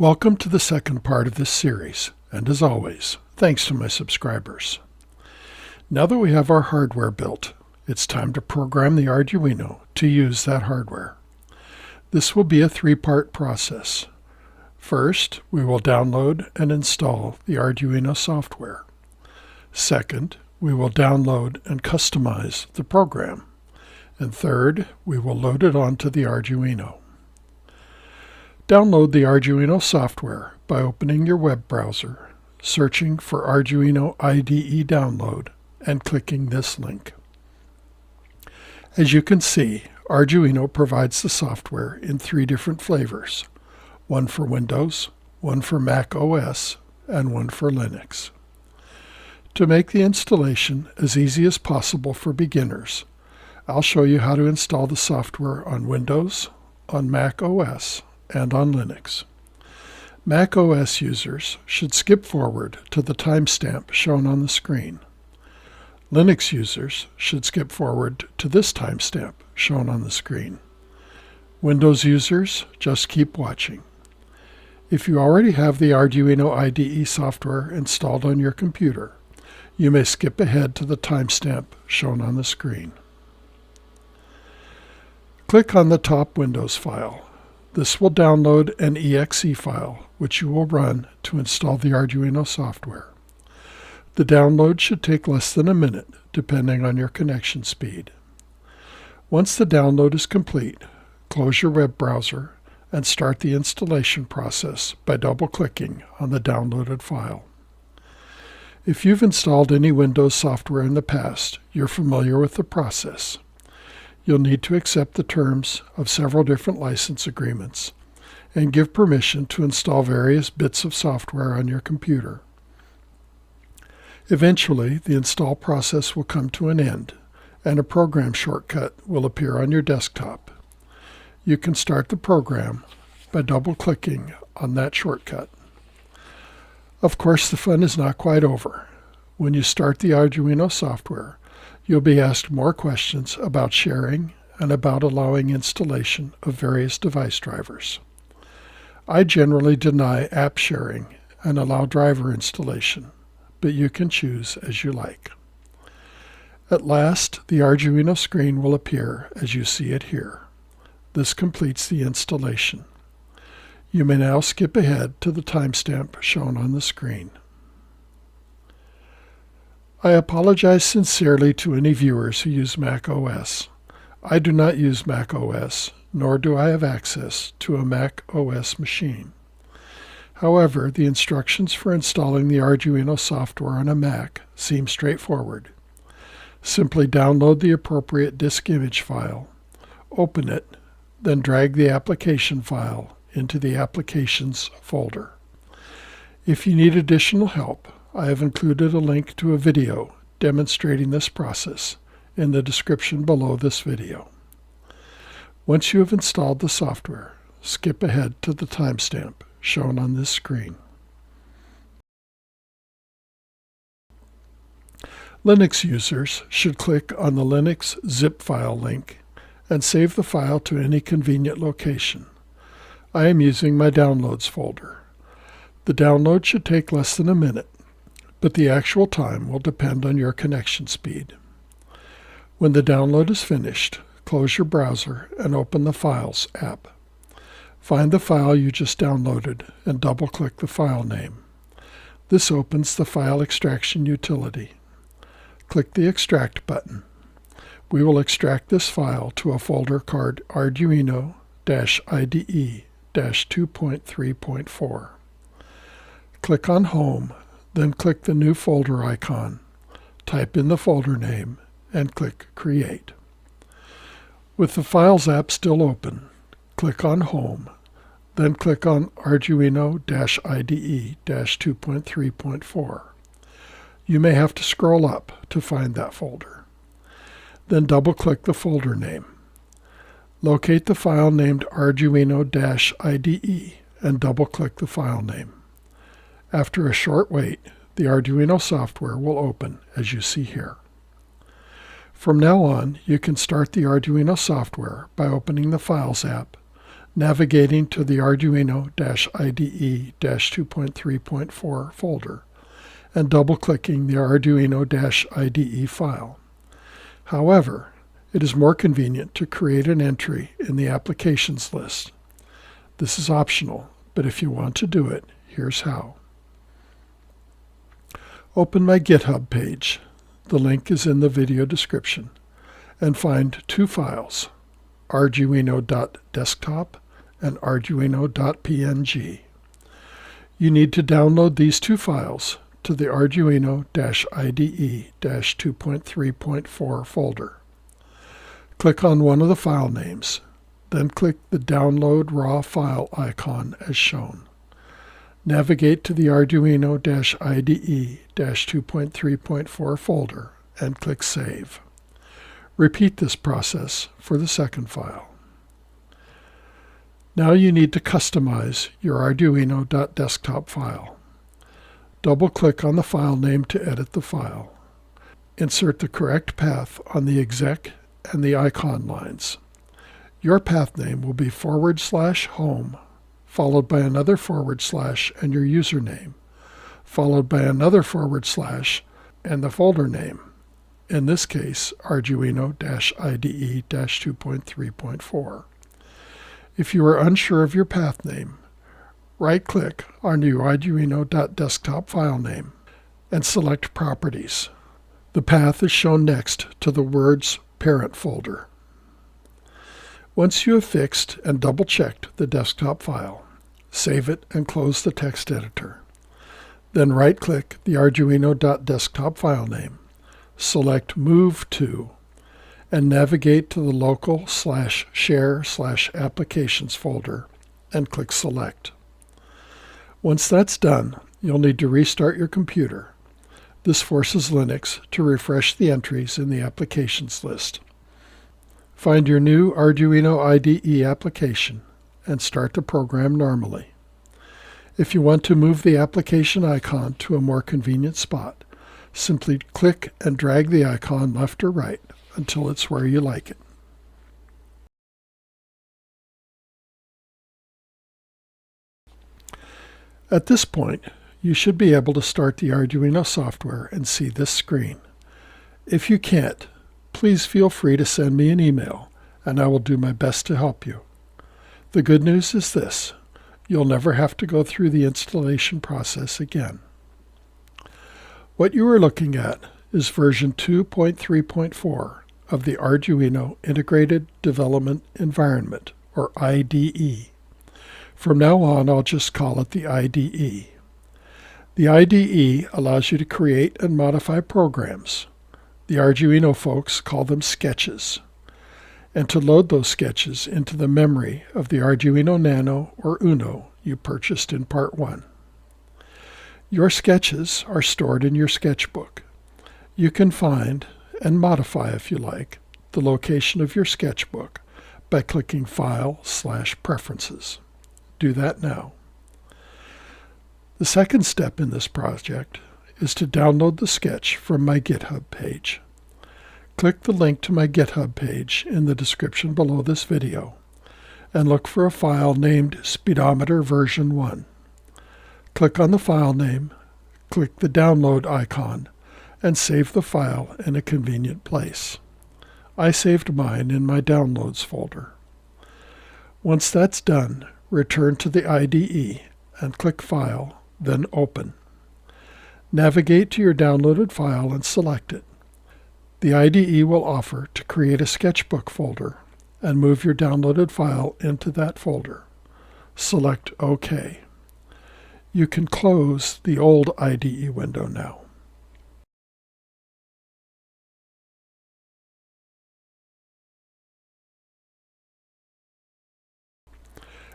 Welcome to the second part of this series, and as always, thanks to my subscribers. Now that we have our hardware built, it's time to program the Arduino to use that hardware. This will be a three-part process. First, we will download and install the Arduino software. Second, we will download and customize the program. And third, we will load it onto the Arduino. Download the Arduino software by opening your web browser, searching for Arduino IDE download, and clicking this link. As you can see, Arduino provides the software in three different flavors, one for Windows, one for macOS, and one for Linux. To make the installation as easy as possible for beginners, I'll show you how to install the software on Windows, on macOS, and on Linux. macOS users should skip forward to the timestamp shown on the screen. Linux users should skip forward to this timestamp shown on the screen. Windows users just keep watching. If you already have the Arduino IDE software installed on your computer, you may skip ahead to the timestamp shown on the screen. Click on the top Windows file. This will download an exe file, which you will run to install the Arduino software. The download should take less than a minute, depending on your connection speed. Once the download is complete, close your web browser and start the installation process by double-clicking on the downloaded file. If you've installed any Windows software in the past, you're familiar with the process. You'll need to accept the terms of several different license agreements and give permission to install various bits of software on your computer. Eventually, the install process will come to an end, and a program shortcut will appear on your desktop. You can start the program by double-clicking on that shortcut. Of course, the fun is not quite over. When you start the Arduino software, you'll be asked more questions about sharing and about allowing installation of various device drivers. I generally deny app sharing and allow driver installation, but you can choose as you like. At last, the Arduino screen will appear as you see it here. This completes the installation. You may now skip ahead to the timestamp shown on the screen. I apologize sincerely to any viewers who use macOS. I do not use macOS, nor do I have access to a macOS machine. However, the instructions for installing the Arduino software on a Mac seem straightforward. Simply download the appropriate disk image file, open it, then drag the application file into the Applications folder. If you need additional help, I have included a link to a video demonstrating this process in the description below this video. Once you have installed the software, skip ahead to the timestamp shown on this screen. Linux users should click on the Linux zip file link and save the file to any convenient location. I am using my Downloads folder. The download should take less than a minute, but the actual time will depend on your connection speed. When the download is finished, close your browser and open the Files app. Find the file you just downloaded and double-click the file name. This opens the file extraction utility. Click the Extract button. We will extract this file to a folder called Arduino IDE 2.3.4. Click on Home, then click the new folder icon, type in the folder name, and click Create. With the Files app still open, click on Home, then click on Arduino IDE 2.3.4. You may have to scroll up to find that folder. Then double-click the folder name. Locate the file named Arduino IDE and double-click the file name. After a short wait, the Arduino software will open as you see here. From now on, you can start the Arduino software by opening the Files app, navigating to the Arduino IDE 2.3.4 folder, and double-clicking the Arduino IDE file. However, it is more convenient to create an entry in the Applications list. This is optional, but if you want to do it, here's how. Open my GitHub page. The link is in the video description, and find two files, arduino.desktop and arduino.png. You need to download these two files to the Arduino IDE 2.3.4 folder. Click on one of the file names, then click the Download Raw File icon as shown. Navigate to the Arduino IDE 2.3.4 folder and click Save. Repeat this process for the second file. Now you need to customize your Arduino.desktop file. Double-click on the file name to edit the file. Insert the correct path on the exec and the icon lines. Your path name will be /home, followed by another / and your username, followed by another / and the folder name, in this case Arduino IDE 2.3.4. If you are unsure of your path name, right-click on your Arduino.desktop file name and select Properties. The path is shown next to the words Parent folder. Once you have fixed and double-checked the desktop file, save it and close the text editor. Then right-click the Arduino.desktop file name, select Move To, and navigate to the local /share/applications folder and click Select. Once that's done, you'll need to restart your computer. This forces Linux to refresh the entries in the Applications list. Find your new Arduino IDE application and start the program normally. If you want to move the application icon to a more convenient spot, simply click and drag the icon left or right until it's where you like it. At this point, you should be able to start the Arduino software and see this screen. If you can't, please feel free to send me an email, and I will do my best to help you. The good news is this: you'll never have to go through the installation process again. What you are looking at is version 2.3.4 of the Arduino Integrated Development Environment, or IDE. From now on, I'll just call it the IDE. The IDE allows you to create and modify programs. The Arduino folks call them sketches, and to load those sketches into the memory of the Arduino Nano or Uno you purchased in Part 1. Your sketches are stored in your sketchbook. You can find, and modify if you like, the location of your sketchbook by clicking File/Preferences. Do that now. The second step in this project is to download the sketch from my GitHub page. Click the link to my GitHub page in the description below this video and look for a file named Speedometer version 1. Click on the file name, click the download icon, and save the file in a convenient place. I saved mine in my Downloads folder. Once that's done, return to the IDE and click File, then Open. Navigate to your downloaded file and select it. The IDE will offer to create a sketchbook folder and move your downloaded file into that folder. Select OK. You can close the old IDE window now.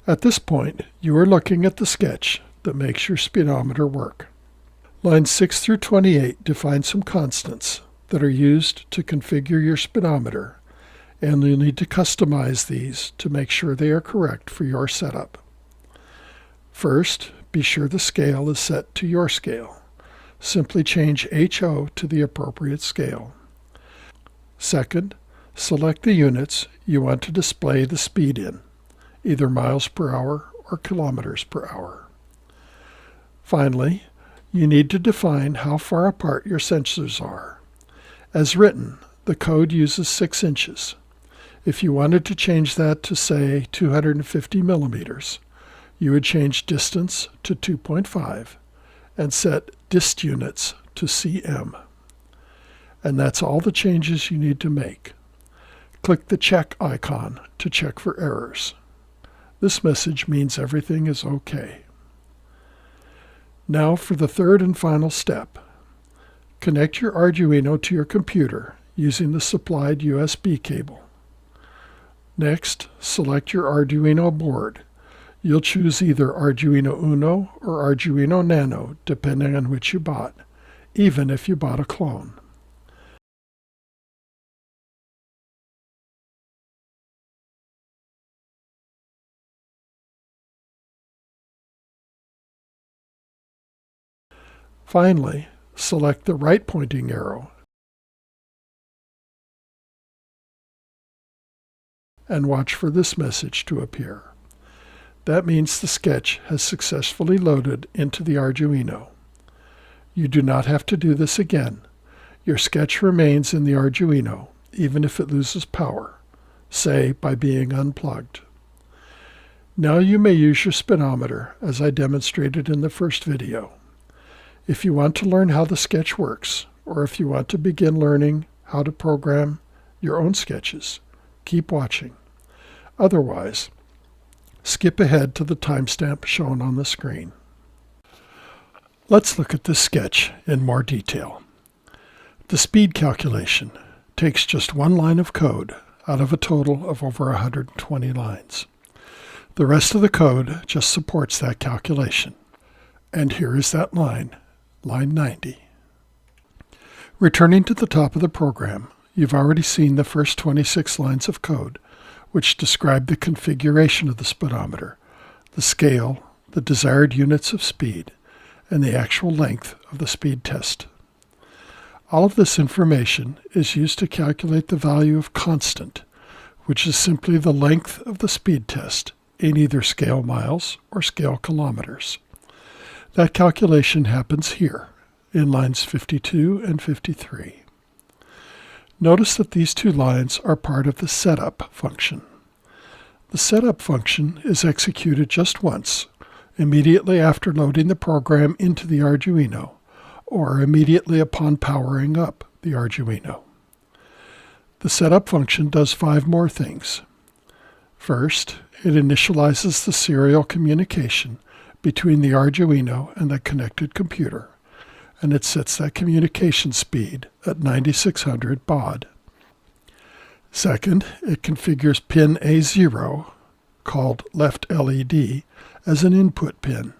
At this point, you are looking at the sketch that makes your speedometer work. Lines 6 through 28 define some constants that are used to configure your speedometer, and you'll need to customize these to make sure they are correct for your setup. First, be sure the scale is set to your scale. Simply change HO to the appropriate scale. Second, select the units you want to display the speed in. either miles per hour or kilometers per hour. Finally, you need to define how far apart your sensors are. As written, the code uses 6 inches. If you wanted to change that to, say, 250 millimeters, you would change distance to 2.5 and set dist units to cm. And that's all the changes you need to make. Click the check icon to check for errors. This message means everything is okay. Now for the third and final step. Connect your Arduino to your computer using the supplied USB cable. Next, select your Arduino board. You'll choose either Arduino Uno or Arduino Nano, depending on which you bought, even if you bought a clone. Finally, select the right pointing arrow and watch for this message to appear. That means the sketch has successfully loaded into the Arduino. You do not have to do this again. Your sketch remains in the Arduino, even if it loses power, say by being unplugged. Now you may use your speedometer, as I demonstrated in the first video. If you want to learn how the sketch works, or if you want to begin learning how to program your own sketches, keep watching. Otherwise, skip ahead to the timestamp shown on the screen. Let's look at this sketch in more detail. The speed calculation takes just one line of code out of a total of over 120 lines. The rest of the code just supports that calculation. And here is that line 90. Returning to the top of the program, you've already seen the first 26 lines of code, which describe the configuration of the speedometer, the scale, the desired units of speed, and the actual length of the speed test. All of this information is used to calculate the value of constant, which is simply the length of the speed test in either scale miles or scale kilometers. That calculation happens here in lines 52 and 53. Notice that these two lines are part of the setup function. The setup function is executed just once, immediately after loading the program into the Arduino, or immediately upon powering up the Arduino. The setup function does 5 more things. First, it initializes the serial communication between the Arduino and the connected computer, and it sets that communication speed at 9600 baud. Second, it configures pin A0, called left LED, as an input pin.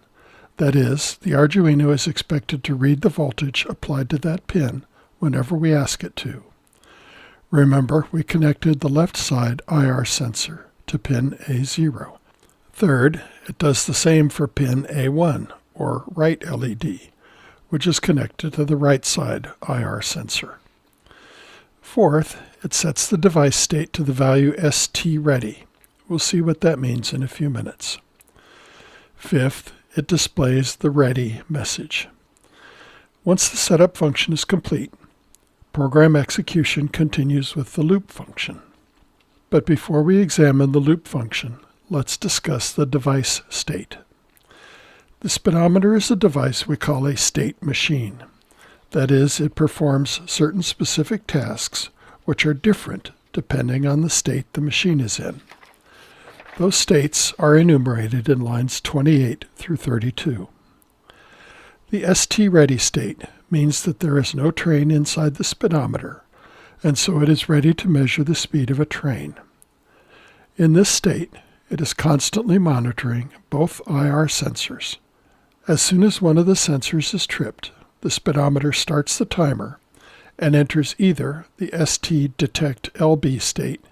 That is, the Arduino is expected to read the voltage applied to that pin whenever we ask it to. Remember, we connected the left side IR sensor to pin A0. Third, it does the same for pin A1, or right LED, which is connected to the right side IR sensor. Fourth, it sets the device state to the value ST-ready. We'll see what that means in a few minutes. Fifth, it displays the ready message. Once the setup function is complete, program execution continues with the loop function. But before we examine the loop function, let's discuss the device state. The speedometer is a device we call a state machine. That is, it performs certain specific tasks which are different depending on the state the machine is in. Those states are enumerated in lines 28 through 32. The ST-ready state means that there is no train inside the speedometer, and so it is ready to measure the speed of a train. In this state, it is constantly monitoring both IR sensors. As soon as one of the sensors is tripped, the speedometer starts the timer and enters either the ST detect LB state,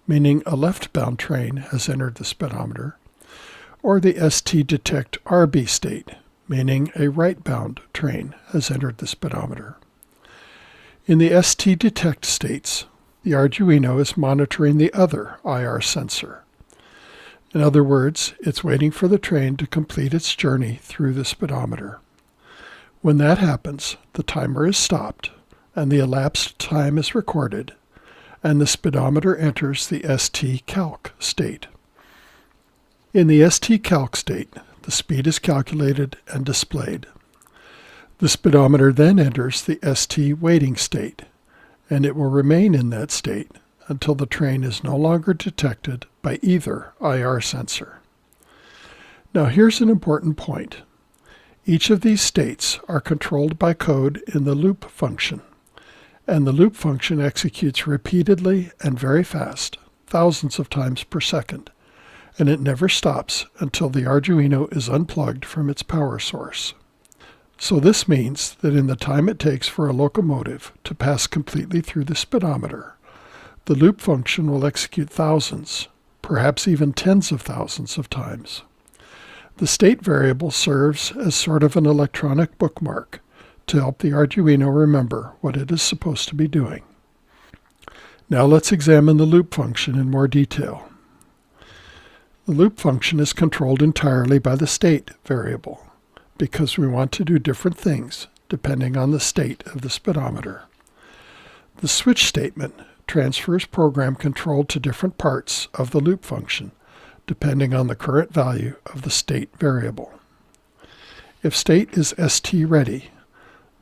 meaning a left-bound train has entered the speedometer, or the ST detect RB state, meaning a right-bound train has entered the speedometer. In the ST detect states, the Arduino is monitoring the other IR sensor. In other words, it's waiting for the train to complete its journey through the speedometer. When that happens, the timer is stopped, and the elapsed time is recorded, and the speedometer enters the ST-calc state. In the ST-calc state, the speed is calculated and displayed. The speedometer then enters the ST-waiting state, and it will remain in that state until the train is no longer detected by either IR sensor. Now here's an important point. Each of these states are controlled by code in the loop function, and the loop function executes repeatedly and very fast, thousands of times per second, and it never stops until the Arduino is unplugged from its power source. So this means that in the time it takes for a locomotive to pass completely through the speedometer, the loop function will execute thousands, perhaps even tens of thousands of times. The state variable serves as sort of an electronic bookmark to help the Arduino remember what it is supposed to be doing. Now let's examine the loop function in more detail. The loop function is controlled entirely by the state variable, because we want to do different things depending on the state of the speedometer. The switch statement transfers program control to different parts of the loop function, depending on the current value of the state variable. If state is ST ready,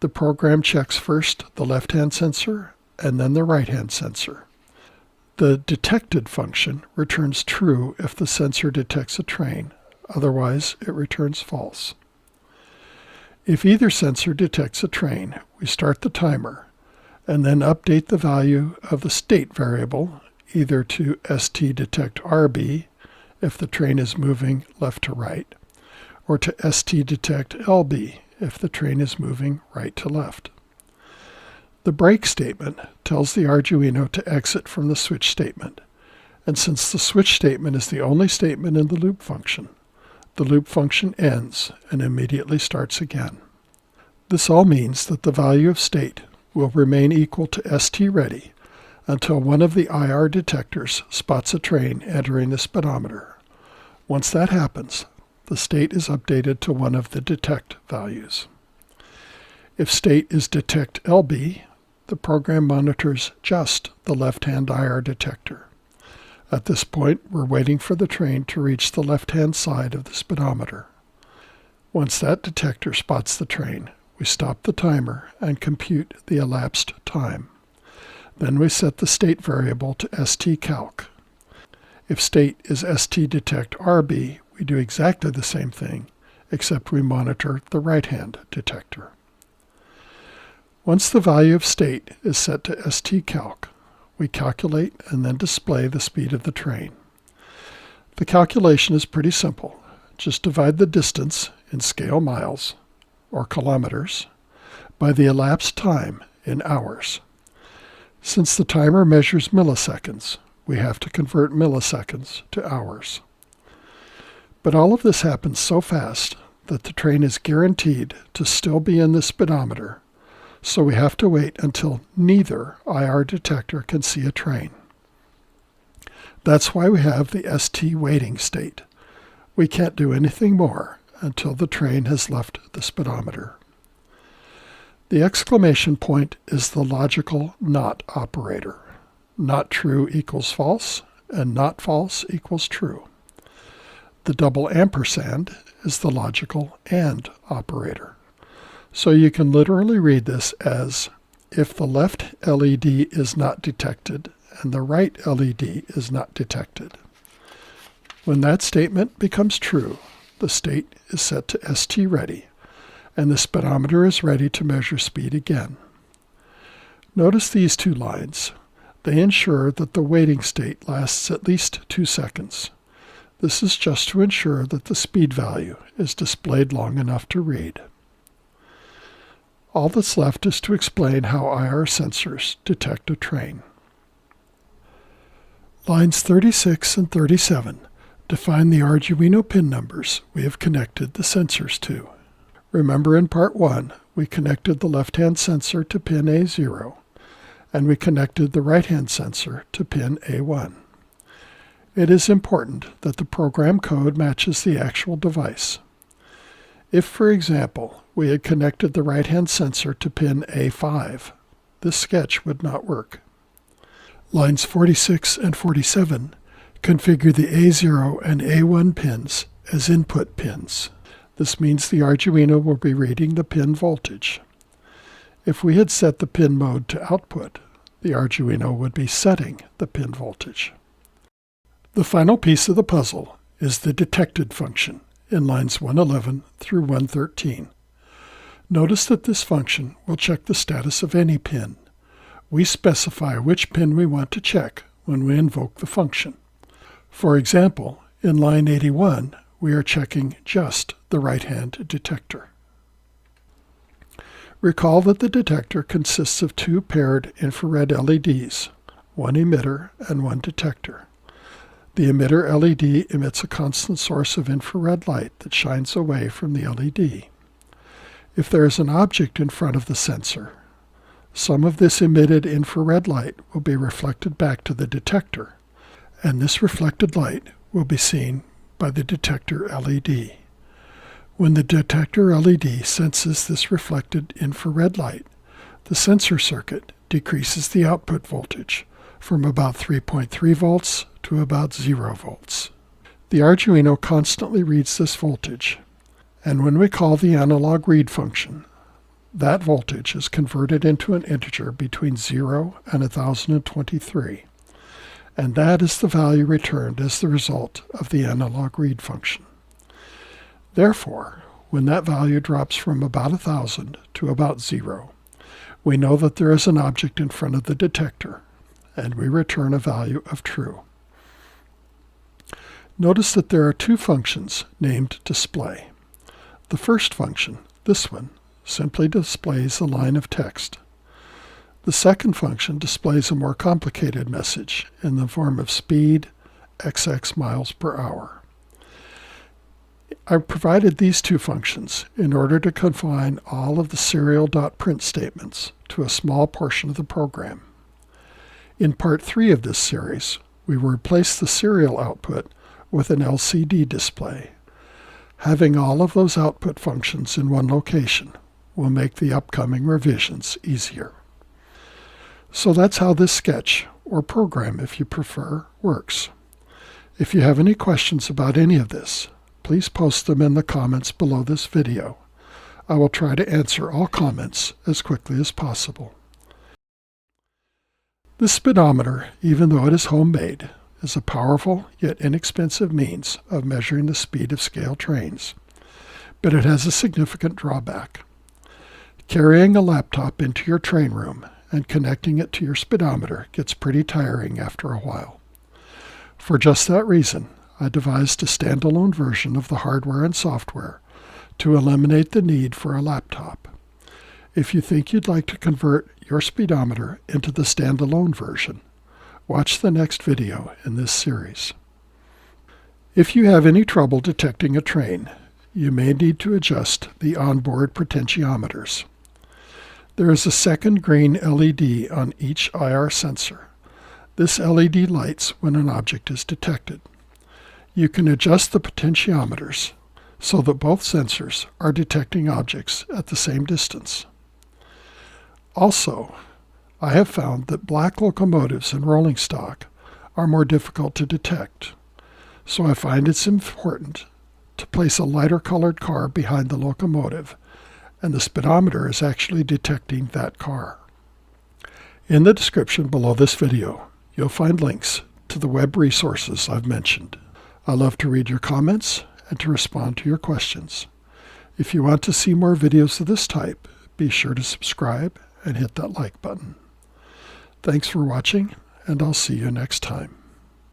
the program checks first the left-hand sensor and then the right-hand sensor. The detected function returns true if the sensor detects a train, otherwise it returns false. If either sensor detects a train, we start the timer and then update the value of the state variable either to STDetectRB if the train is moving left to right, or to STDetectLB if the train is moving right to left. The break statement tells the Arduino to exit from the switch statement, and since the switch statement is the only statement in the loop function ends and immediately starts again. This all means that the value of state will remain equal to ST ready until one of the IR detectors spots a train entering the speedometer. Once that happens, the state is updated to one of the detect values. If state is detect LB, the program monitors just the left-hand IR detector. At this point, we're waiting for the train to reach the left-hand side of the speedometer. Once that detector spots the train, we stop the timer and compute the elapsed time. Then we set the state variable to STCalc. If state is STDetectRB, we do exactly the same thing, except we monitor the right-hand detector. Once the value of state is set to STCalc, we calculate and then display the speed of the train. The calculation is pretty simple. Just divide the distance in scale miles, or kilometers, by the elapsed time in hours. Since the timer measures milliseconds, we have to convert milliseconds to hours. But all of this happens so fast that the train is guaranteed to still be in the speedometer, so we have to wait until neither IR detector can see a train. That's why we have the ST waiting state. We can't do anything more until the train has left the speedometer. The exclamation point is the logical NOT operator. Not true equals false, and not false equals true. The double ampersand is the logical AND operator. So you can literally read this as, if the left LED is not detected and the right LED is not detected. When that statement becomes true, the state is set to ST ready, and the speedometer is ready to measure speed again. Notice these two lines. They ensure that the waiting state lasts at least 2 seconds. This is just to ensure that the speed value is displayed long enough to read. All that's left is to explain how IR sensors detect a train. Lines 36 and 37 define the Arduino pin numbers we have connected the sensors to. Remember, in part 1, we connected the left-hand sensor to pin A0, and we connected the right-hand sensor to pin A1. It is important that the program code matches the actual device. If, for example, we had connected the right-hand sensor to pin A5, this sketch would not work. Lines 46 and 47 configure the A0 and A1 pins as input pins. This means the Arduino will be reading the pin voltage. If we had set the pin mode to output, the Arduino would be setting the pin voltage. The final piece of the puzzle is the detected function in lines 111 through 113. Notice that this function will check the status of any pin. We specify which pin we want to check when we invoke the function. For example, in line 81, we are checking just the right-hand detector. Recall that the detector consists of two paired infrared LEDs, one emitter and one detector. The emitter LED emits a constant source of infrared light that shines away from the LED. If there is an object in front of the sensor, some of this emitted infrared light will be reflected back to the detector, and this reflected light will be seen by the detector LED. When the detector LED senses this reflected infrared light, the sensor circuit decreases the output voltage from about 3.3 volts to about 0 volts. The Arduino constantly reads this voltage, and when we call the analog read function, that voltage is converted into an integer between 0 and 1023, and that is the value returned as the result of the analog read function. Therefore, when that value drops from about 1000 to about 0, we know that there is an object in front of the detector, and we return a value of true. Notice that there are two functions named display. The first function, this one, simply displays a line of text. The second function displays a more complicated message in the form of speed, XX miles per hour. I provided these two functions in order to confine all of the serial.print statements to a small portion of the program. In part 3 of this series, we will replace the serial output with an LCD display. Having all of those output functions in one location will make the upcoming revisions easier. So that's how this sketch, or program if you prefer, works. If you have any questions about any of this, please post them in the comments below this video. I will try to answer all comments as quickly as possible. The speedometer, even though it is homemade, is a powerful yet inexpensive means of measuring the speed of scale trains, but it has a significant drawback. Carrying a laptop into your train room and connecting it to your speedometer gets pretty tiring after a while. For just that reason, I devised a standalone version of the hardware and software to eliminate the need for a laptop. If you think you'd like to convert your speedometer into the standalone version, watch the next video in this series. If you have any trouble detecting a train, you may need to adjust the onboard potentiometers. There is a second green LED on each IR sensor. This LED lights when an object is detected. You can adjust the potentiometers so that both sensors are detecting objects at the same distance. Also, I have found that black locomotives and rolling stock are more difficult to detect, so I find it's important to place a lighter colored car behind the locomotive, and the speedometer is actually detecting that car. In the description below this video, you'll find links to the web resources I've mentioned. I love to read your comments and to respond to your questions. If you want to see more videos of this type, be sure to subscribe and hit that like button. Thanks for watching, and I'll see you next time.